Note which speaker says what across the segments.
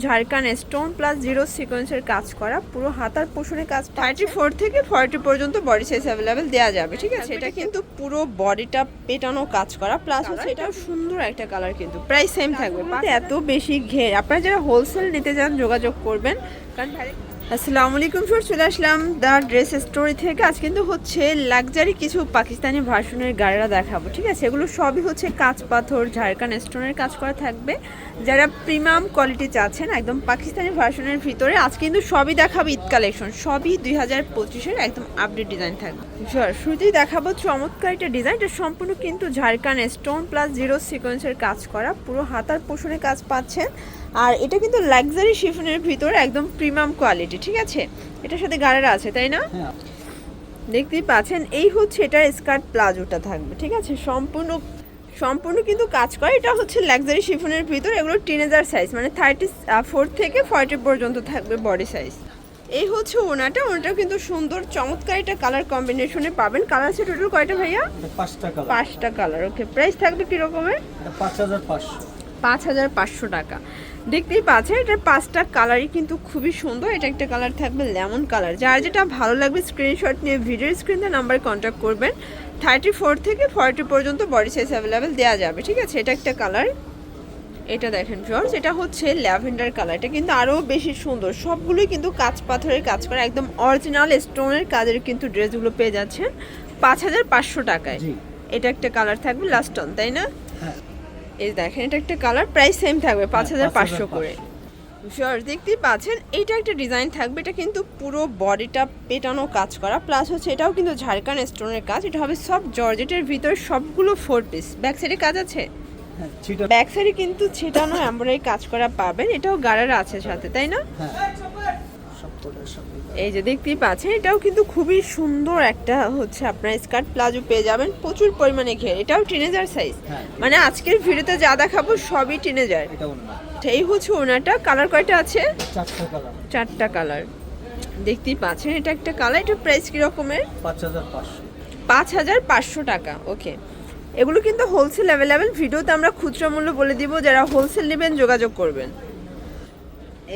Speaker 1: ঝাড়খান stone plus zero সিকোয়েন্সের কাজ করা, পুরো হাতার পোষণে কাজ 34 থেকে 40 পর্যন্ত বডি সাইজ অ্যাভেলেবেল দেওয়া যাবে। ঠিক আছে, এটা কিন্তু পুরো বডিটা পেটানো কাজ করা, প্লাস হচ্ছে এটাও সুন্দর একটা কালার, কিন্তু প্রাইস সেম থাকবে। এত বেশি ঘের, আপনারা যারা হোলসেল নিতে যান যোগাযোগ করবেন। কারণ আসসালামু আলাইকুম ফ্রেন্ডস, চলে আসলাম দ্য ড্রেস স্টোরি থেকে। আজ কিন্তু হচ্ছে লাক্সারি কিছু পাকিস্তানি ভার্সনের গাড়িরা দেখাবো। ঠিক আছে, এগুলো সবই হচ্ছে কাঁচ পাথর ঝাড়খান স্টোনের কাজ করা থাকবে। যারা প্রিমিয়াম কোয়ালিটি চাচ্ছেন একদম পাকিস্তানি ভার্সনের ভিতরে, আজ কিন্তু সবই দেখাবো ঈদ কালেকশন, সবই 2025-এর একদম আপডেট ডিজাইন থাকবে। শুরুতেই দেখাবো চমৎকার একটা ডিজাইন, এটা সম্পূর্ণ কিন্তু ঝাড়খান স্টোন প্লাস জিরো সিকোয়েন্সের কাজ করা, পুরো হাতার পোষণে কাজ পাচ্ছেন। আর এটা কিন্তু লাক্সারি শিফনের ভিতরে একদম প্রিমিয়াম কোয়ালিটি। ঠিক আছে, এটার সাথে গাড়ারা আছে তাই না? দেখতেই পাচ্ছেন, এই হচ্ছে এটার স্কার্ট প্লাজোটা থাকবে। ঠিক আছে, সম্পূর্ণ কিন্তু কাজ করে। এটা হচ্ছে লাক্সারি শিফনের ভিতরে, এগুলো টিনেজার সাইজ, মানে 34 থেকে 40 পর্যন্ত থাকবে বডি সাইজ। এই হচ্ছে ওনাটা কিন্তু সুন্দর চমৎকার একটা কালার কম্বিনেশনে পাবেন। কালার আছে টোটাল কয়টা ভাইয়া? 5টা কালার। ওকে, প্রাইস থাকবে কি রকমের? 5500 টাকা। দেখতেই পাচ্ছেন, এটার 5টা কালারই কিন্তু খুবই সুন্দর। এটা একটা কালার থাকবে লেমন কালার। যার যেটা ভালো লাগবে স্ক্রিনশট নিয়ে ভিডিওর স্ক্রিনে নাম্বারে কন্ট্যাক্ট করবেন। 34 থেকে 40 পর্যন্ত বডি সাইজ অ্যাভেলেবেল দেওয়া যাবে। ঠিক আছে, এটা একটা কালার। এটা দেখেন ভিউয়ার্স, এটা হচ্ছে ল্যাভেন্ডার কালার। এটা কিন্তু আরও বেশি সুন্দর, সবগুলোই কিন্তু কাঁচ পাথরের কাজ করা, একদম অরিজিনাল স্টোনের কাজের কিন্তু ড্রেসগুলো পেয়ে যাচ্ছেন 5500 টাকায়। এটা একটা কালার থাকবে লাস্ট অন, তাই না? এই দেখেন, এটা একটা কালার, প্রাইস সেম থাকবে 5500 করে। শিওর, দেখতেই পাচ্ছেন এইটা একটা ডিজাইন থাকবে। এটা কিন্তু পুরো বডিটা পেটানো কাজ করা, প্লাস হচ্ছে এটাও কিন্তু ঝাড়খান স্টোনের কাজ। এটা হবে সব জর্জেটের ভিতরে, সবগুলো 4 পিস। ব্যাক সাইডে কাজ আছে, ব্যাক সাইডে কিন্তু ছিটানো এমব্রয়ডারি কাজ করা পাবেন। এটাও গাড়ারা আছে সাথে, তাই না? এই যে দেখতেই পাচ্ছেন, এটাও কিন্তু খুবই সুন্দর একটা হচ্ছে আপনার স্কার্ট প্লাজো পেয়ে যাবেন, প্রচুর পরিমাণে ঘের। এটাও টিনেজার সাইজ, মানে আজকের ভিডিওতে যা দেখাবো সবই টিনেজার। এই হচ্ছে ওনাটা। কালার কয়টা আছে? 4টা কালার। দেখতেই পাচ্ছেন, এটা একটা কালার। এটা প্রাইস কি রকমের? 5500 টাকা। ওকে, এগুলো কিন্তু হোলসেল অ্যাভেলেবেল। ভিডিওতে আমরা খুচরা মূল্য বলে দিব, যারা হোলসেল নেবেন যোগাযোগ করবেন।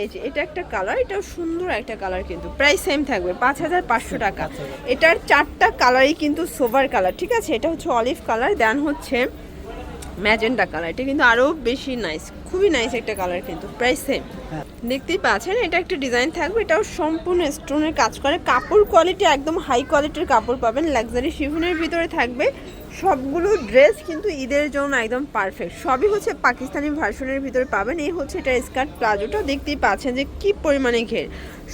Speaker 1: এই যে এটা একটা কালার, এটাও সুন্দর একটা কালার, কিন্তু প্রাইস সেম থাকবে 5500 টাকা। এটার 4টা কালারই কিন্তু সোভার কালার। ঠিক আছে, এটা হচ্ছে অলিভ কালার, দেন হচ্ছে ম্যাজেন্টা কালার। এটা কিন্তু আরও বেশি নাইস, খুবই নাইস একটা কালার, কিন্তু প্রাইস সেম। দেখতেই পাচ্ছেন, এটা একটা ডিজাইন থাকবে। এটাও সম্পূর্ণ স্টোনের কাজ করে, কাপড় কোয়ালিটি একদম হাই কোয়ালিটির কাপড় পাবেন। লাক্সারি শিফনের ভিতরে থাকবে। সবগুলো ড্রেস কিন্তু ঈদের জন্য একদম পারফেক্ট, সবই হচ্ছে পাকিস্তানি ভার্সনের ভিতরে পাবেন। এই হচ্ছে এটা স্কার্ট প্লাজোটা। দেখতেই পাচ্ছেন যে কি পরিমাণে ঘের,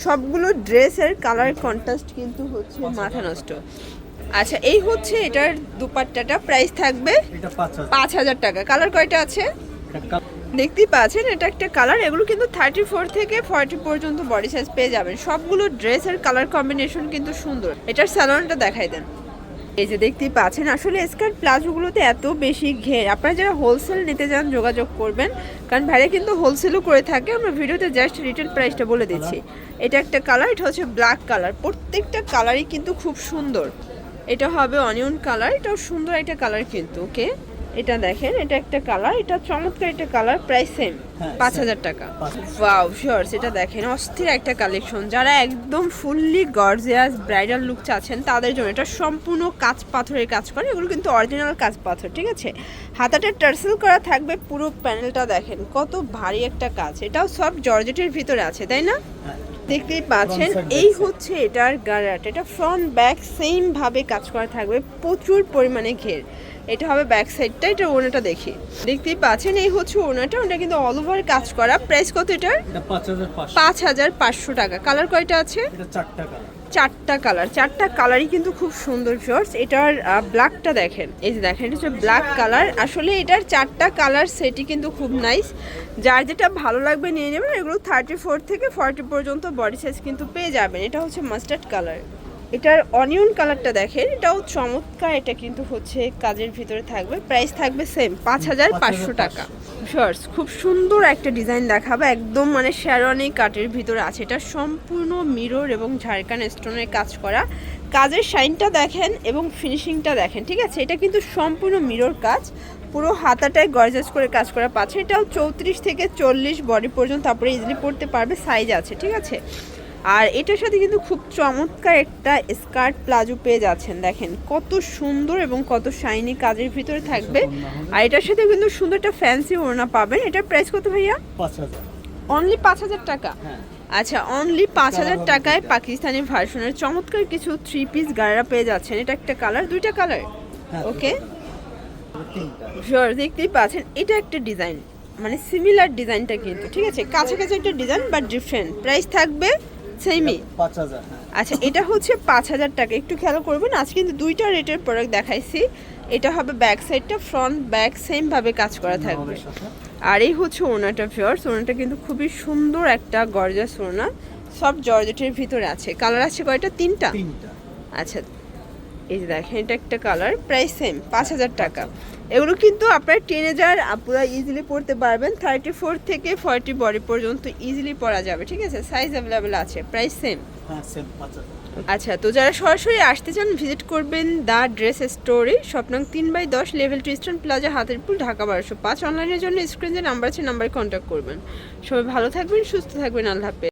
Speaker 1: সবগুলো ড্রেসের কালার কন্ট্রাস্ট কিন্তু হচ্ছে মাথা নষ্ট। আচ্ছা, এই হচ্ছে এটার দুপাট্টাটা, প্রাইস থাকবে 5000 টাকা। কালার কয়টা আছে? দেখতেই পাচ্ছেন, এটা একটা কালার। এগুলো কিন্তু 34 থেকে 40 পর্যন্ত বডি সাইজ পেয়ে যাবেন। সবগুলো ড্রেসের কালার কম্বিনেশন কিন্তু সুন্দর। এটার স্যালোনটা দেখাই দেন। এই যে দেখতেই পাচ্ছেন, আসলে স্কার্ট প্লাজোগুলোতে এত বেশি ঘের, আপনারা যারা হোলসেল নিতে যান যোগাযোগ করবেন, কারণ ভাইরা কিন্তু হোলসেলও করে থাকে। আমরা ভিডিওতে জাস্ট রিটেল প্রাইসটা বলে দিচ্ছি। এটা একটা কালার, এটা হচ্ছে ব্ল্যাক কালার। প্রত্যেকটা কালারই কিন্তু খুব সুন্দর। এটা হবে অনিয়ন কালার, এটাও সুন্দর একটা কালার কিন্তু। ওকে, এটা দেখেন, এটা একটা কালার, এটা চমৎকার একটা কালার, প্রাইস সেম 5000 টাকা। ওয়াও শিওর, এটা দেখেন অস্থির একটা কালেকশন। যারা একদম ফুললি গর্জিয়াস ব্রাইডাল লুক চাচ্ছেন তাদের জন্য। এটা সম্পূর্ণ কাঁচ পাথরের কাজ করে, এগুলো কিন্তু অরিজিনাল কাঁচ পাথর। ঠিক আছে, হাতাটা টার্সেল করা থাকবে। পুরো প্যানেলটা দেখেন কত ভারী একটা কাজ। এটাও সব জর্জেটের ভিতরে আছে, তাই না? দেখতেই পাচ্ছেন, এই হচ্ছে এটার গাড়াট। এটা ফ্রন্ট ব্যাক সেম ভাবে কাজ করা থাকবে, প্রচুর পরিমাণে ঘের। এটা হবে ব্যাক সাইডটা। এটা ওনাটা দেখি, দেখতেই পাচ্ছেন, এই হচ্ছে ওনাটা। ওটা কিন্তু অল ওভার কাজ করা। প্রাইস কত এটার? 5500 টাকা। কালার কয়টা আছে? 4টা কালার। 4টা কালারই কিন্তু খুব সুন্দর শর্টস। এটার ব্ল্যাকটা দেখেন, এই যে দেখেন, এটা হচ্ছে ব্ল্যাক কালার। আসলে এটার 4টা কালার সেটই কিন্তু খুব নাইস। যার যেটা ভালো লাগবে নিয়ে নেবেন। এগুলো 34 থেকে 40 পর্যন্ত বডি সাইজ কিন্তু পেয়ে যাবেন। এটা হচ্ছে মাস্টার্ড কালার। এটার অনিয়ন কালারটা দেখেন, এটাও চমৎকার। এটা কিন্তু হচ্ছে কাজের ভিতরে থাকবে, প্রাইস থাকবে সেম 5500 টাকা। শর্টস খুব সুন্দর একটা ডিজাইন দেখাবে, একদম মানে শেরওয়ানি কাটের ভিতরে আছে। এটা সম্পূর্ণ মিরর এবং ঝাড়খান স্টোনের কাজ করা। কাজের শাইনটা দেখেন এবং ফিনিশিংটা দেখেন। ঠিক আছে, এটা কিন্তু সম্পূর্ণ মিরর কাজ, পুরো হাতাটায় গর্জাস করে কাজ করা পাচ্ছে। এটাও 34 থেকে 40 বডি পর্যন্ত তারপরে ইজিলি পরতে পারবে, সাইজ আছে, ঠিক আছে। আর এটার সাথে কিন্তু খুব চমৎকার একটা স্কার্ট প্লাজো পেয়ে যাচ্ছেন, দেখেন কত সুন্দর এবং কত শাইনি কাজের ভিতরে থাকবে। আর এটার সাথে কিন্তু সুন্দর একটা ফ্যান্সি ওড়না পাবেন। এটার প্রাইস কত ভাইয়া?
Speaker 2: 5000।
Speaker 1: অনলি 5000 টাকা?
Speaker 2: হ্যাঁ।
Speaker 1: আচ্ছা, অনলি 5000 টাকায় পাকিস্তানি ভার্সনের চমৎকার কিছু 3 পিস গাড়া পেয়ে যাচ্ছেন। এটা একটা কালার, দুইটা কালার, ওকে শিওর। দেখতেই পাচ্ছেন এটা একটা ডিজাইন, মানে সিমিলার ডিজাইনটা কিন্তু, ঠিক আছে, কাছাকাছি একটা ডিজাইন বাট ডিফারেন্ট। প্রাইস থাকবে সেমই
Speaker 2: 5000।
Speaker 1: আচ্ছা, এটা হচ্ছে 5000 টাকা। একটু খেয়াল করবেন, আজ কিন্তু দুইটা রেটের প্রোডাক্ট দেখাইছি। এটা হবে ব্যাক সাইডটা, ফ্রন্ট ব্যাক সেম ভাবে কাজ করা থাকবে। আর এই হচ্ছে ওড়নাটা ভিউয়ার্স, ওড়নাটা কিন্তু খুবই সুন্দর একটা গর্জাস ওড়না, সব জর্জেটের ভিতরে আছে। কালার আছে কয়টা? তিনটা। আচ্ছা, এই যে দেখেন এটা একটা কালার, প্রাইস সেম 5000 টাকা। এগুলো কিন্তু আপনার টিনেজার আপুরা ইজিলি পরতে পারবেন, 34 থেকে 40 বডি পর্যন্ত ইজিলি পরা যাবে, ঠিক আছে। সাইজ অ্যাভেলেবেল আছে, প্রাইস সেম।
Speaker 2: হ্যাঁ সেম 5000।
Speaker 1: আচ্ছা, তো যারা সরাসরি আসতে চান ভিজিট করবেন দ্য ড্রেস স্টোরে, স্বপ্নং 3/10, level 2 Eastern Plaza, Hatirpool, Dhaka 1205। অনলাইনের জন্য স্ক্রিনে যে নাম্বার আছে নাম্বারে কন্ট্যাক্ট করবেন। সবাই ভালো থাকবেন, সুস্থ থাকবেন, আল্লাহ হাফেজ।